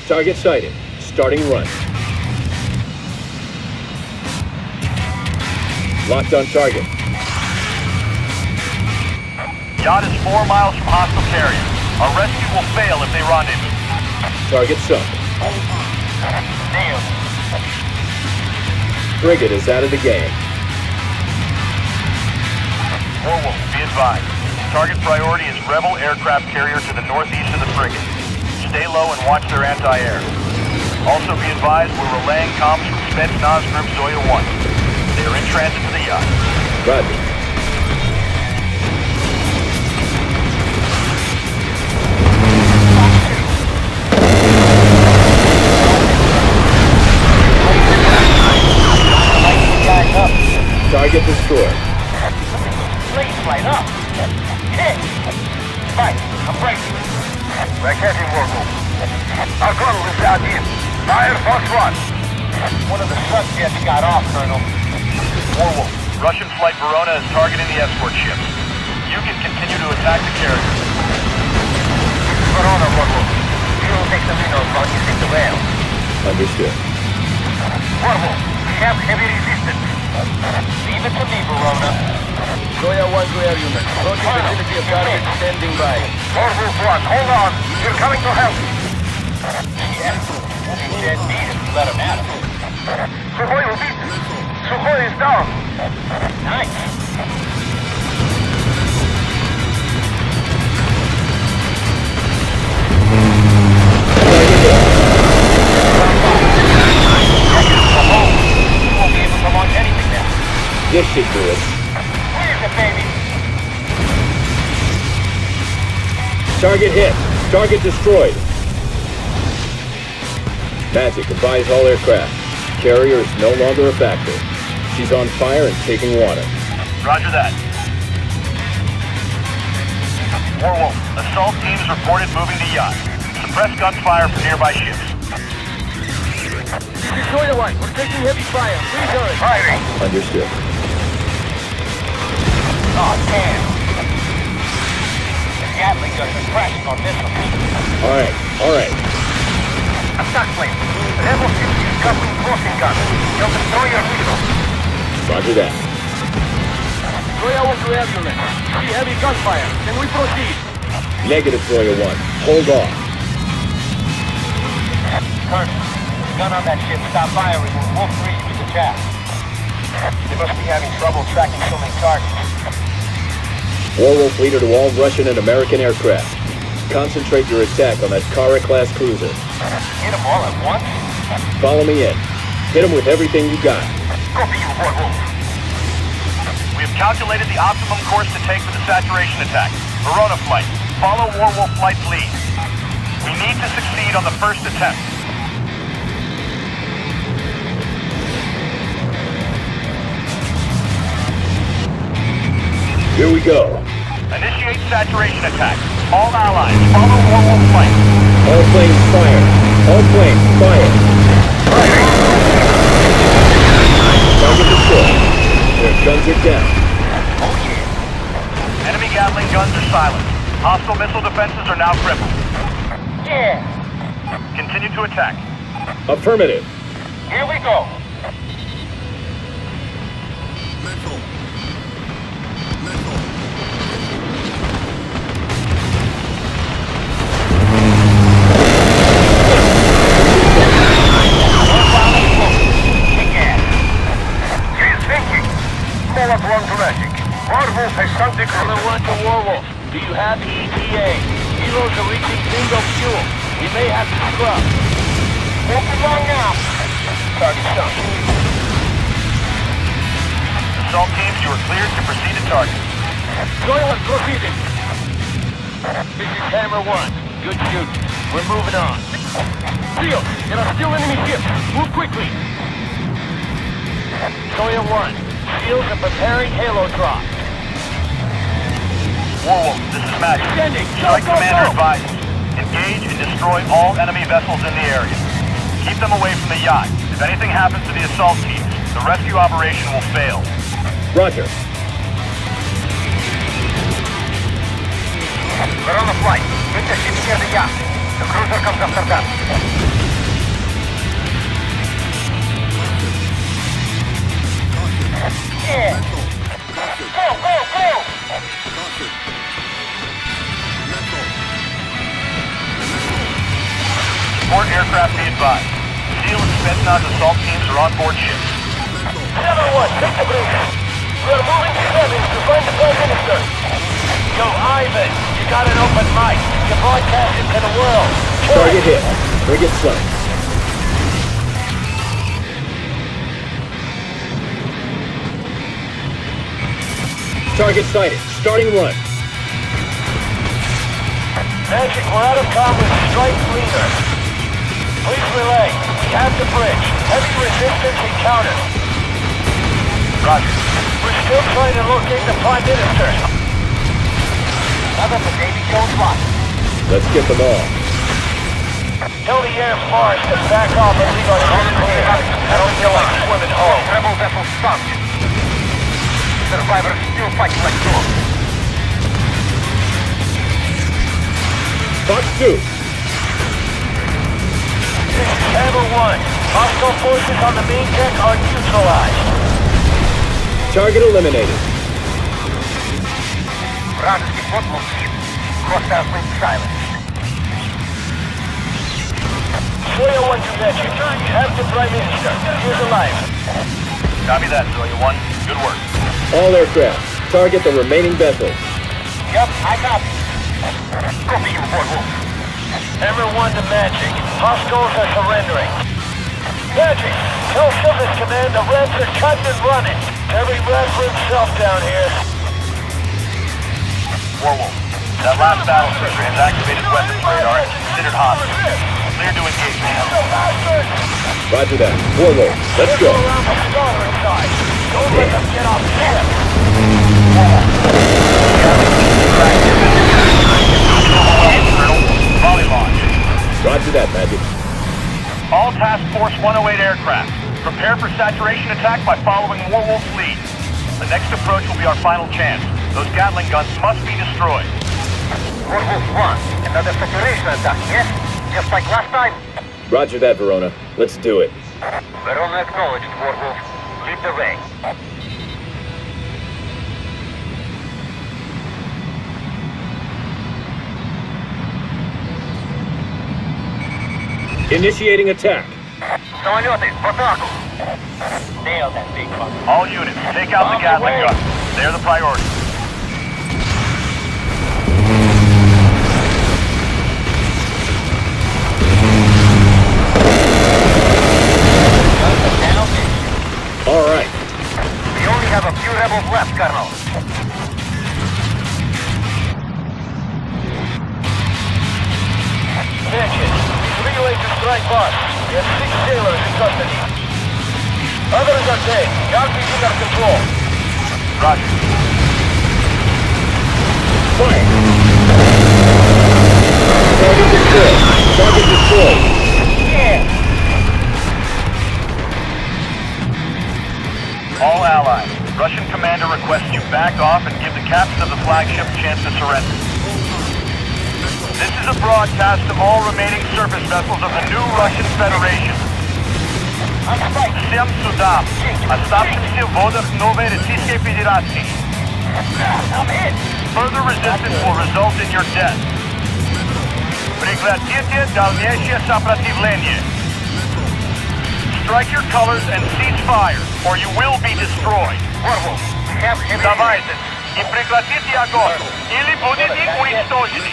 Target sighted. Starting run. Locked on target. Yacht is 4 miles from hostile carrier. Our rescue will fail if they rendezvous. Target sunk. Nailed. Frigate is out of the game. Warwolf, be advised. Target priority is Rebel aircraft carrier to the northeast of the frigate. Stay low and watch their anti-air. Also be advised we're relaying comms from Spetsnaz Group Zoya 1. They are in transit to the yacht. Roger. Target destroyed. Please light up. Hit. Fight. I'm breaking. Racketing Warwolf. Our colonel is out here. Fire Fox 1. One of the subjects got off, Colonel. Warwolf. Russian flight Verona is targeting the escort ship. You can continue to attack the carrier. Verona, Warwolf. You will take the minos while you take the rail. Understood. Warwolf, we have heavy resistance. Leave it to me, Verona. Zoya 1 to air unit. Approaching vicinity of target standing by. Warwolf 1, hold on. We're coming to help. Yes. Dead meat. Let him at him. Sukhoi will beat. Sukhoi is down. Nice. You won't be able to launch anything now. This should do it. Where's the baby? Target hit. Target destroyed. Magic, advise all aircraft. Carrier is no longer a factor. She's on fire and taking water. Roger that. Warwolf, assault teams reported moving to yacht. Suppress gunfire from nearby ships. This is Zoya 1. We're taking heavy fire. Please hurry. Firing. Understood. Oh, damn. The Gatling guns are crashing on missiles. All right. Attack plane. Rebel ships use custom crossing guns. They'll destroy your missiles. Roger that. Zoya 1 to air unit. See heavy gunfire. Can we proceed? Negative, Zoya 1. Hold off. Colonel, the gun on that ship stopped firing when Wolf 3 was attacked. They must be having trouble tracking so many targets. Warwolf leader to all Russian and American aircraft. Concentrate your attack on that Kara-class cruiser. Hit them all at once? Follow me in. Hit them with everything you got. Copy you, Warwolf. We have calculated the optimum course to take for the saturation attack. Verona flight. Follow Warwolf flight's lead. We need to succeed on the first attempt. Here we go. Initiate saturation attack. All allies, follow Warwolf flight. All planes fire. All planes fire. Firing. Target destroyed. Their guns are down. Oh yeah. Enemy Gatling guns are silent. Hostile missile defenses are now crippled. Yeah. Continue to attack. Affirmative. Here we go. Warwolf has sunk the cruiser. Number 1 to Warwolf. Do you have ETA? Heroes are reaching bingo fuel. We may have to scrub. Won't be long now. Target sunk. Assault teams, you are cleared to proceed to target. Zoya 1 proceeding. This is Hammer 1. Good shoot. We're moving on. Seal, there are still enemy ships. Move quickly. Zoya 1. Seals are preparing halo drop. Warwolf, this is Magic. Descending. Strike Go, go, Commander go. advises. Engage and destroy all enemy vessels in the area. Keep them away from the yacht. If anything happens to the assault teams, the rescue operation will fail. Roger. We're on the flight. Get the ship near the yacht. The cruiser comes after that. Support aircraft be advised. SEAL and Spetsnaz assault teams are on board ships. 7-1, take the bridge. We're moving to Sevens to find the Prime Minister. Yo, Ivan, you got an open mic. You broadcast it to the world. Target hit. Frigate sunk. Target sighted. Starting run. Magic, we're out of time with strike leader. Please relay. We have the bridge. Heavy resistance encountered. Roger. We're still trying to locate the Prime Minister. I've got the Davy Jones lock. Let's get them all. Tell the Air Force to back off and leave our ship clear. I don't feel like swimming home. Rebel vessel sunk. Survivors still fighting like dogs. Fox 2. This is Hammer 1. Hostile forces on the main deck are neutralized. Target eliminated. Вражеский флот молчит. Hostile fleet silent. Zoya 1 to Magic. We have the Prime Minister. He is alive. Copy that, Zoya 1. Good work. All aircraft. Target the remaining vessels. Yep, I copy. Copy you, Fort Wolf. Hammer 1 to Magic. Hostiles are surrendering. Magic, tell Silver's command the Reds are cutting and running. Every red for himself down here. Warwolf, that last battle cruiser has activated weapons radar and is considered hostile. Clear to engage now. Roger that. Warlord, let's go. Around the starboard side. Don't let them get off ship. Volley launch. Roger that, Magic. All Task Force 108 aircraft, prepare for saturation attack by following Warwolf's lead. The next approach will be our final chance. Those Gatling guns must be destroyed. Warwolf 1, another saturation attack, yes? Just like last time? Roger that, Verona. Let's do it. Verona acknowledged, Warwolf. Lead the way. Initiating attack. Самолеты, в атаку! Nailed that big one. All units, take out the Gatling guns. They're the priority. All right. We only have a few rebels left, Colonel. Magic, we relayed to strike boss. We have 6 sailors in custody. Others are dead. Yankees under control. Roger. Fire. Target destroyed. Target destroyed. Yeah. All allies, Russian commander requests you back off and give the captain of the flagship a chance to surrender. This is a broadcast to all remaining surface vessels of the new Russian Federation. Всем судам, оставшимся в водах новой Российской Федерации. Further resistance will result in your death. Прекратите дальнейшее сопротивление. Strike your colors and cease fire, or you will be destroyed. Сдавайтесь и прекратите огонь, или будете уничтожены.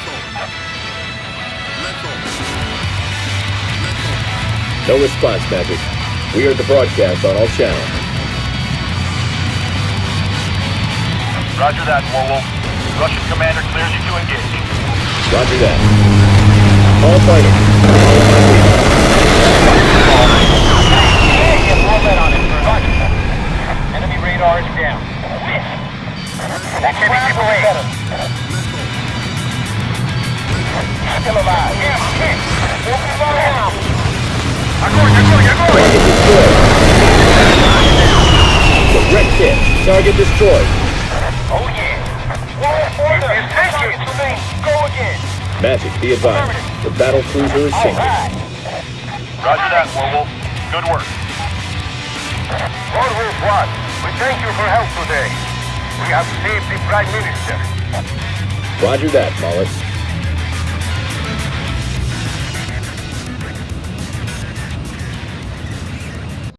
No response, Magic. We heard the broadcast on all channels. Roger that, Warwolf. Russian commander clears you to engage. Roger that. All fighters, follow my lead. Hey, get all that on it for Roger. Enemy radar is down. That should be people away. Still alive. Yeah, okay. Open fire now. Огонь, огонь, огонь! Target destroyed. Direct hit. Target destroyed. Oh, yeah. One further. Targets remain. Go again. Magic, be advised. The battle cruiser is All sinking. right. Roger that, Warwolf. Good work. Warwolf 1, we thank you for help today. We have saved the Prime Minister. Roger that, Mullet.